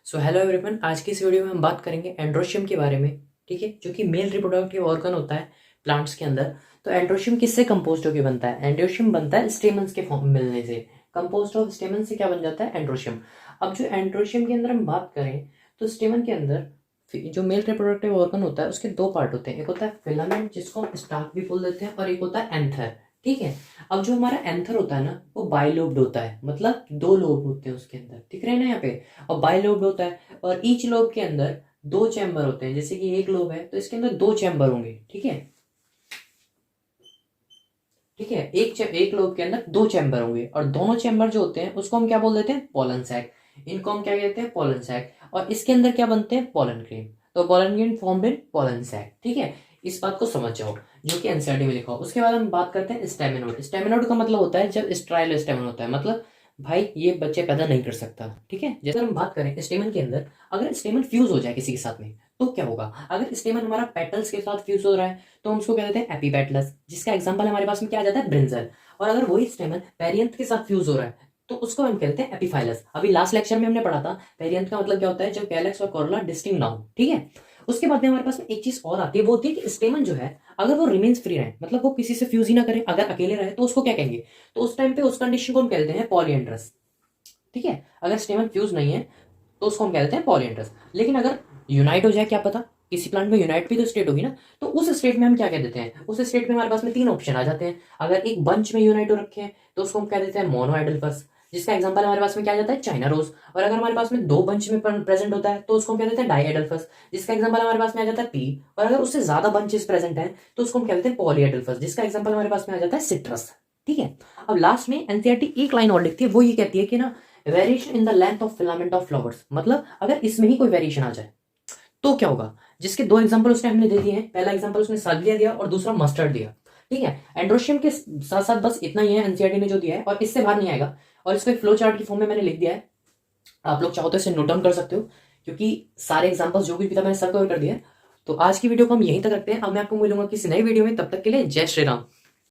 So hello everyone, आज की इस वीडियो में हम बात करेंगे एंड्रोशियम के बारे में। ठीक है, जो कि मेल रिप्रोडक्टिव ऑर्गन होता है प्लांट्स के अंदर। तो एंड्रोशियम किससे कंपोस्ट होकर बनता है? एंड्रोशियम बनता है स्टेमन्स के फॉर्म मिलने से। कंपोस्ट ऑफ स्टेमन से क्या बन जाता है? एंड्रोशियम। अब जो एंड्रोशियम के अंदर हम बात करें तो स्टेमन के अंदर जो मेल रिप्रोडक्टिव ऑर्गन होता है उसके दो पार्ट होते हैं। एक होता है फिलामेंट, जिसको हम स्टार्क भी बोल देते हैं, और एक होता है एंथर। ठीक है। अब जो हमारा एंथर होता है ना, वो बाइलोब्ड होता है, मतलब दो लोब होते हैं उसके अंदर, दिख रहे हैं ना यहाँ पे। और बाइलोब्ड होता है, और ईच लोब के अंदर दो चैम्बर होते हैं। जैसे कि एक लोब है तो इसके अंदर दो चैम्बर होंगे। ठीक है, ठीक है। एक लोब के अंदर दो चैम्बर होंगे, और दोनों चैम्बर जो होते हैं उसको हम क्या बोल देते हैं? Pollen sac. इनको हम क्या कहते हैं? Pollen sac. और इसके अंदर क्या बनते हैं? Pollen grain. तो pollen grain formed in pollen sac. ठीक है, इस बात को समझ जाओ, जो कि एनसीईआरटी में लिखा हो। उसके बाद हम बात करते हैं स्टेमिनोड। स्टेमिनोड का मतलब होता है जब स्ट्राइल स्टेमन होता है, मतलब भाई ये बच्चे पैदा नहीं कर सकता। ठीक है, जैसे हम बात करें स्टेमन के अंदर, अगर स्टेमन फ्यूज हो जाए किसी के साथ में तो क्या होगा? अगर स्टेमन हमारा पेटल्स के साथ फ्यूज हो रहा है तो हम उसको क्या कहते हैं? एपीपेटलस, जिसका एग्जांपल हमारे पास में क्या आ जाता है? ब्रिंजल। और अगर वही स्टेमन पेरियंथ के साथ फ्यूज हो रहा है तो उसको हम कहते हैं एपीफाइलस। अभी लास्ट लेक्चर में हमने पढ़ा था पेरियंथ का मतलब क्या होता है, जब कैलेक्स और कोरोला डिस्टिंक्ट ना हो। ठीक है। उसके बाद में हमारे पास में एक चीज और आती है, वो होती है कि स्टेमन जो है अगर वो रिमेन्स फ्री रहे, मतलब वो किसी से फ्यूज ही ना करे, अगर अकेले रहे, तो उसको क्या कहेंगे? तो उस टाइम पे उस कंडीशन को हम कहते हैं पॉलीएंड्रस। ठीक है, अगर स्टेमन फ्यूज नहीं है तो उसको हम कहते हैं पॉलीएंड्रस। लेकिन अगर यूनाइट हो जाए, क्या पता किसी प्लांट में यूनाइट भी तो स्टेट होगी ना, तो उस स्टेट में हम क्या कह देते हैं? उस स्टेट में हमारे पास में तीन ऑप्शन आ जाते हैं। अगर एक बंच में यूनाइट हो रखे हैं तो उसको हम कह देते हैं मोनोएडल्फस, जिसका एग्जांपल हमारे पास में क्या आ जाता है? China rose. और अगर हमारे पास में दो बंच में प्रेजेंट होता है तो उसको हम कह देते हैं डाईएडल्फस, जिसका एग्जांपल हमारे पास में आ जाता है पी। और अगर उससे ज्यादा बंचेस प्रेजेंट है तो उसको हम कह देते हैं पॉलीएडल्फस, जिसका एग्जांपल हमारे पास में आ जाता है सिट्रस। ठीक है। अब लास्ट में एनसीईआरटी एक लाइन और लिखती है, वो ये कहती है कि ना, variation in the length of filament of flowers, मतलब अगर इसमें ही कोई वेरिएशन आ जाए तो क्या होगा? जिसके दो एग्जांपल उसने हमने दे दिए हैं। पहला एग्जांपल उसने साल्विया दिया और दूसरा मस्टर्ड दिया। ठीक है, एंड्रोशियम के साथ साथ बस इतना ही है एनसीईआरटी ने जो दिया है, और इससे बाहर नहीं आएगा। और इसको एक फ्लो चार्ट की फॉर्म में मैंने लिख दिया है, आप लोग चाहो तो इसे नोट डाउन कर सकते हो, क्योंकि सारे एग्जांपल्स जो भी था मैंने सब कवर कर दिया है। तो आज की वीडियो को हम यहीं तक रखते हैं। अब मैं आपको मिलूंगा किसी नई वीडियो में, तब तक के लिए जय श्री राम।